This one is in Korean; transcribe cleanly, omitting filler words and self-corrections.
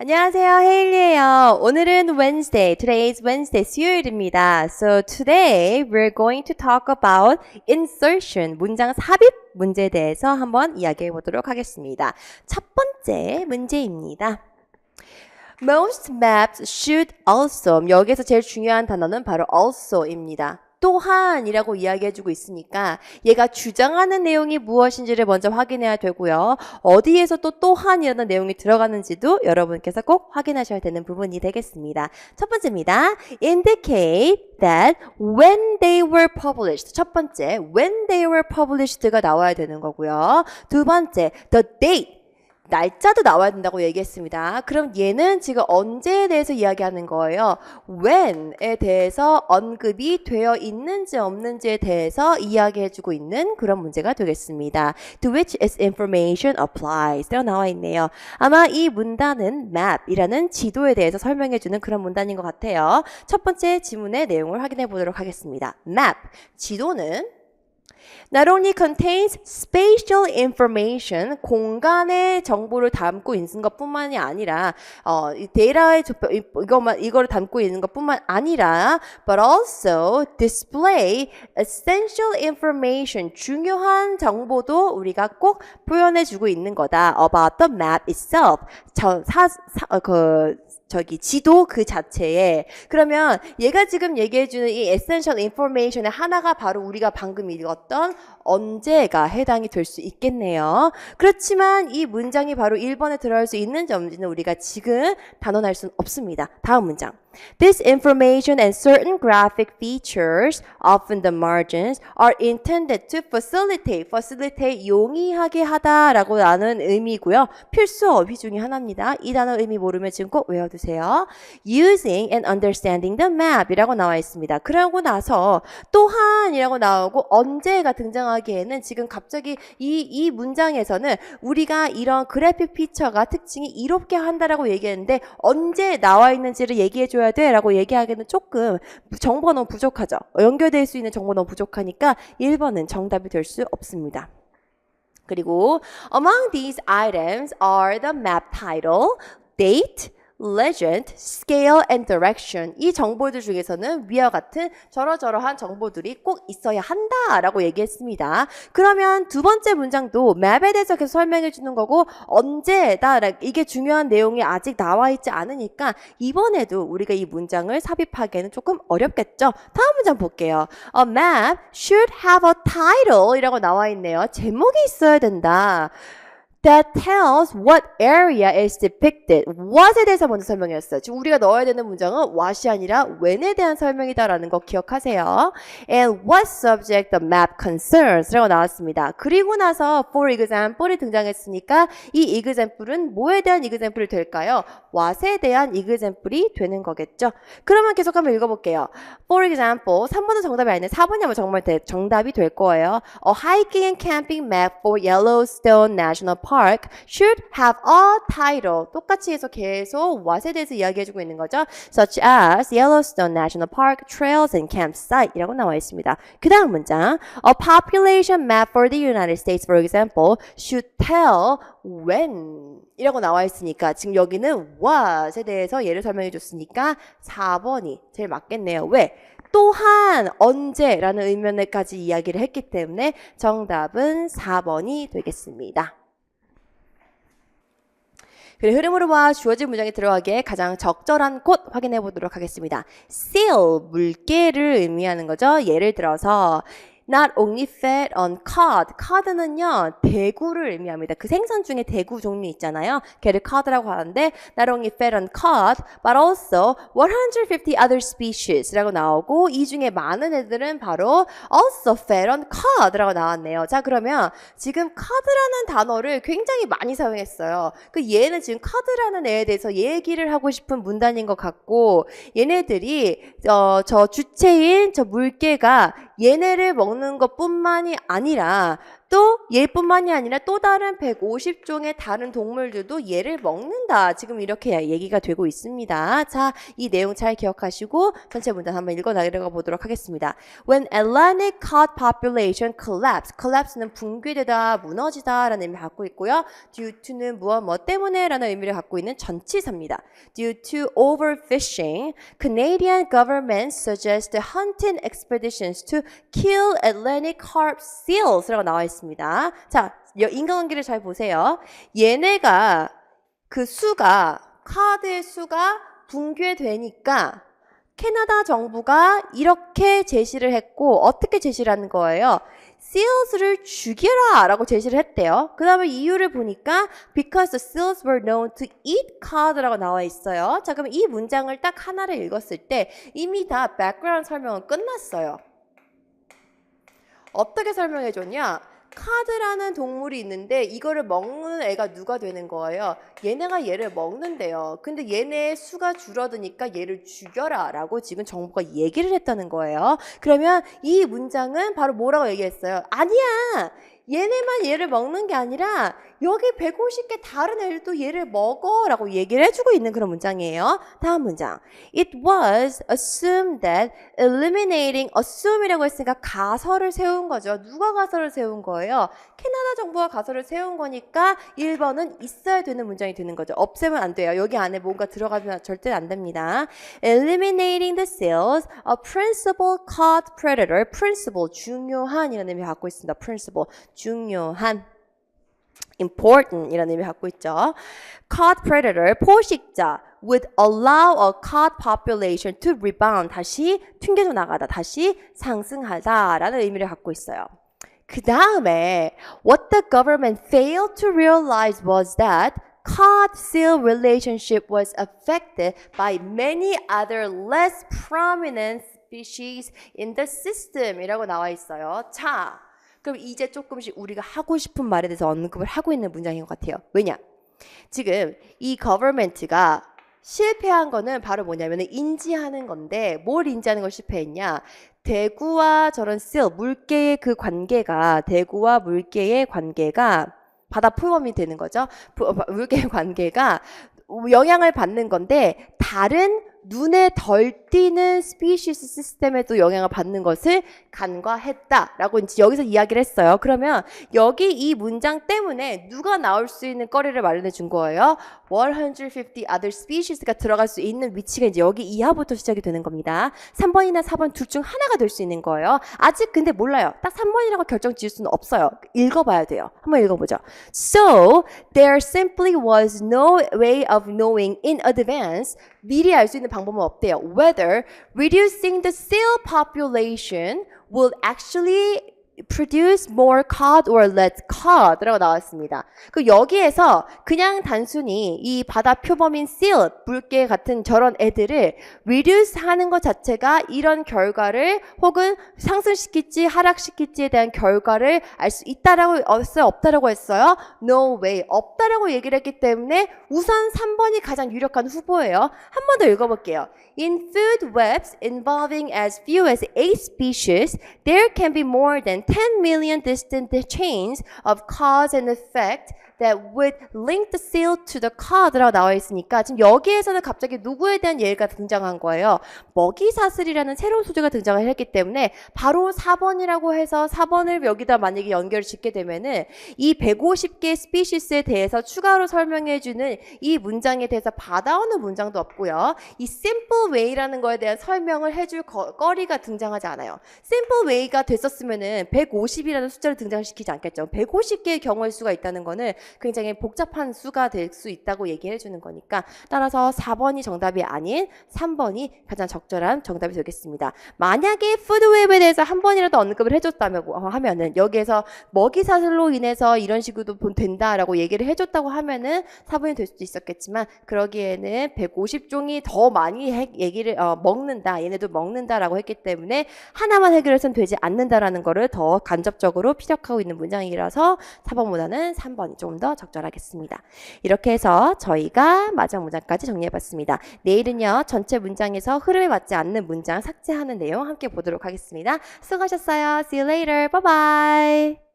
안녕하세요, 헤일리예요. 오늘은 Wednesday. Today is Wednesday, 수요일입니다. So today we're going to talk about insertion, 문장 삽입 문제에 대해서 한번 이야기해 보도록 하겠습니다. 첫 번째 문제입니다. Most maps should also, 여기서 제일 중요한 단어는 바로 also입니다. 또한이라고 이야기해주고 있으니까 얘가 주장하는 내용이 무엇인지를 먼저 확인해야 되고요. 어디에서 또 또한이라는 내용이 들어가는지도 여러분께서 꼭 확인하셔야 되는 부분이 되겠습니다. 첫 번째입니다. Indicate that when they were published. 첫 번째, when they were published가 나와야 되는 거고요. 두 번째, the date. 날짜도 나와야 된다고 얘기했습니다. 그럼 얘는 지금 언제에 대해서 이야기하는 거예요. when에 대해서 언급이 되어 있는지 없는지에 대해서 이야기해주고 있는 그런 문제가 되겠습니다. To which its information applies. 라고 나와 있네요. 아마 이 문단은 map이라는 지도에 대해서 설명해주는 그런 문단인 것 같아요. 첫 번째 지문의 내용을 확인해 보도록 하겠습니다. map, 지도는 Not only contains spatial information, 공간의 정보를 담고 있는 것뿐만이 아니라 데이터의 이거를 담고 있는 것뿐만 아니라 but also display essential information, 중요한 정보도 우리가 꼭 표현해주고 있는 거다. About the map itself, 지도 그 자체에. 그러면 얘가 지금 얘기해주는 이 essential information의 하나가 바로 우리가 방금 읽었던 언제가 해당이 될 수 있겠네요. 그렇지만 이 문장이 바로 1번에 들어갈 수 있는지 없는지는 우리가 지금 단언할 수는 없습니다. 다음 문장. This information and certain graphic features, often the margins, are intended to facilitate, 용이하게 하다라고 하는 의미고요. 필수 어휘 중에 하나입니다. 이 단어 의미 모르면 지금 꼭 외워두세요. Using and understanding the map 이라고 나와 있습니다. 그러고 나서 또한이라고 나오고 언제가 등장하기에는 지금 갑자기 이 문장에서는 우리가 이런 그래픽 피처가 특징이 이롭게 한다라고 얘기했는데 언제 나와 있는지를 얘기해줘야 돼 라고 얘기하기에는 조금 정보가 너무 부족하죠. 연결될 수 있는 정보가 너무 부족하니까 1번은 정답이 될 수 없습니다. 그리고 among these items are the map title, date, legend, scale, and direction. 이 정보들 중에서는 위와 같은 저러저러한 정보들이 꼭 있어야 한다라고 얘기했습니다. 그러면 두 번째 문장도 맵에 대해서 계속 설명해 주는 거고 언제다 이게 중요한 내용이 아직 나와 있지 않으니까 이번에도 우리가 이 문장을 삽입하기에는 조금 어렵겠죠. 다음 문장 볼게요. A map should have a title 이라고 나와 있네요. 제목이 있어야 된다. That tells what area is depicted. what에 대해서 먼저 설명했어요. 지금 우리가 넣어야 되는 문장은 what이 아니라 when에 대한 설명이다라는 거 기억하세요. And what subject the map concerns 라고 나왔습니다. 그리고 나서 for example이 등장했으니까 이 example은 뭐에 대한 example이 될까요? what에 대한 example이 되는 거겠죠. 그러면 계속 한번 읽어볼게요. For example, 3번은 정답이 아닌데 4번이 아마 정말 정답이 될 거예요. A hiking and camping map for Yellowstone National Park should have a title. 똑같이 해서 계속 what에 대해서 이야기해주고 있는 거죠. Such as Yellowstone National Park Trails and Campsite 이라고 나와 있습니다. 그 다음 문장. A population map for the United States, for example, should tell when 이라고 나와 있으니까 지금 여기는 what에 대해서 예를 설명해 줬으니까 4번이 제일 맞겠네요. 왜? 또한 언제라는 의미까지 이야기를 했기 때문에 정답은 4번이 되겠습니다. 그래, 흐름으로 봐 주어진 문장에 들어가기에 가장 적절한 곳 확인해 보도록 하겠습니다. seal, 물개를 의미하는 거죠. 예를 들어서 Not only fed on cod. cod는요, 대구를 의미합니다. 그 생선 중에 대구 종류 있잖아요. 걔를 cod라고 하는데 Not only fed on cod, but also 150 other species 라고 나오고 이 중에 많은 애들은 바로 also fed on cod라고 나왔네요. 자, 그러면 지금 cod라는 단어를 굉장히 많이 사용했어요. 그 얘는 지금 cod라는 애에 대해서 얘기를 하고 싶은 문단인 것 같고 얘네들이 저 주체인 저 물개가 얘네를 먹는 것뿐만이 아니라 또 얘뿐만이 아니라 또 다른 150종의 다른 동물들도 얘를 먹는다. 지금 이렇게 얘기가 되고 있습니다. 자, 이 내용 잘 기억하시고 전체 문장 한번 읽어 나가 보도록 하겠습니다. When Atlantic cod population collapse는 붕괴되다, 무너지다 라는 의미를 갖고 있고요. due to는 뭐 때문에 라는 의미를 갖고 있는 전치사입니다. Due to overfishing, Canadian government suggested hunting expeditions to kill Atlantic carp seals 라고 나와 있습니다. 자, 인과관계를 잘 보세요. 얘네가 그 수가 카드의 수가 붕괴되니까 캐나다 정부가 이렇게 제시를 했고 어떻게 제시를 하는 거예요? seals를 죽여라 라고 제시를 했대요. 그 다음에 이유를 보니까 because the seals were known to eat cod 라고 나와 있어요. 자, 그럼 이 문장을 딱 하나를 읽었을 때 이미 다 background 설명은 끝났어요. 어떻게 설명해 줬냐? 카드라는 동물이 있는데 이거를 먹는 애가 누가 되는 거예요? 얘네가 얘를 먹는데요. 근데 얘네의 수가 줄어드니까 얘를 죽여라 라고 지금 정부가 얘기를 했다는 거예요. 그러면 이 문장은 바로 뭐라고 얘기했어요? 아니야! 얘네만 얘를 먹는 게 아니라 여기 150개 다른 애들도 얘를 먹어 라고 얘기를 해주고 있는 그런 문장이에요. 다음 문장. It was assumed that eliminating assume이라고 했으니까 가설을 세운 거죠. 누가 가설을 세운 거예요? 캐나다 정부가 가설을 세운 거니까 1번은 있어야 되는 문장이 되는 거죠. 없애면 안 돼요. 여기 안에 뭔가 들어가면 절대 안 됩니다. Eliminating the seals, a principal cod predator. principal, 중요한 이라는 의미 갖고 있습니다. principal, 중요한. important 이라는 의미 갖고 있죠. cod predator, 포식자 would allow a cod population to rebound, 다시 튕겨져 나가다, 다시 상승하다 라는 의미를 갖고 있어요. 그 다음에 what the government failed to realize was that cod-seal relationship was affected by many other less prominent species in the system 이라고 나와 있어요. 자, 그럼 이제 조금씩 우리가 하고 싶은 말에 대해서 언급을 하고 있는 문장인 것 같아요. 왜냐? 지금 이 government가 실패한 거는 바로 뭐냐면 인지하는 건데 뭘 인지하는 걸 실패했냐? 대구와 저런 seal, 물개의 그 관계가 대구와 물개의 관계가 바다 표범이 되는 거죠. 물개의 관계가 영향을 받는 건데 다른 눈에 덜 띄는 스피시스 시스템에도 영향을 받는 것을 간과했다라고 이제 여기서 이야기를 했어요. 그러면 여기 이 문장 때문에 누가 나올 수 있는 거리를 마련해 준 거예요? 150 other species가 들어갈 수 있는 위치가 이제 여기 이하부터 시작이 되는 겁니다. 3번이나 4번 둘 중 하나가 될 수 있는 거예요. 아직 근데 몰라요. 딱 3번이라고 결정 지을 수는 없어요. 읽어봐야 돼요. 한번 읽어보죠. So, there simply was no way of knowing in advance, 미리 알 수 있는 방법은 없대요. Whether reducing the seal population will actually produce more cod or less cod 라고 나왔습니다. 그 여기에서 그냥 단순히 이 바다 표범인 seal, 물개 같은 저런 애들을 reduce 하는 것 자체가 이런 결과를 혹은 상승시킬지 하락시킬지에 대한 결과를 알 수 있다라고 했어요? 없다라고 했어요? No way. 없다라고 얘기를 했기 때문에 우선 3번이 가장 유력한 후보예요. 한 번 더 읽어볼게요. In food webs involving as few as 8 species, there can be more than 10 million distant chains of cause and effect that would link the seal to the cod라고 나와 있으니까 지금 여기에서는 갑자기 누구에 대한 예가 등장한 거예요. 먹이사슬이라는 새로운 소재가 등장을 했기 때문에 바로 4번이라고 해서 4번을 여기다 만약에 연결을 짓게 되면은 이 150개 스피시스에 대해서 추가로 설명해주는 이 문장에 대해서 받아오는 문장도 없고요. 이 simple way라는 거에 대한 설명을 해줄 거리가 등장하지 않아요. simple way가 됐었으면은 150이라는 숫자를 등장시키지 않겠죠. 150개의 경우의 수가 있다는 거는 굉장히 복잡한 수가 될 수 있다고 얘기해 주는 거니까 따라서 4번이 정답이 아닌 3번이 가장 적절한 정답이 되겠습니다. 만약에 푸드웹에 대해서 한 번이라도 언급을 해줬다면 하면은 여기에서 먹이사슬로 인해서 이런 식으로 된다라고 얘기를 해줬다고 하면은 4번이 될 수도 있었겠지만 그러기에는 150종이 더 많이 얘기를 먹는다, 얘네도 먹는다라고 했기 때문에 하나만 해결해서는 되지 않는다라는 거를 더 간접적으로 피력하고 있는 문장이라서 4번보다는 3번이 조금 더 적절하겠습니다. 이렇게 해서 저희가 마지막 문장까지 정리해봤습니다. 내일은요, 전체 문장에서 흐름에 맞지 않는 문장 삭제하는 내용 함께 보도록 하겠습니다. 수고하셨어요. See you later. Bye bye.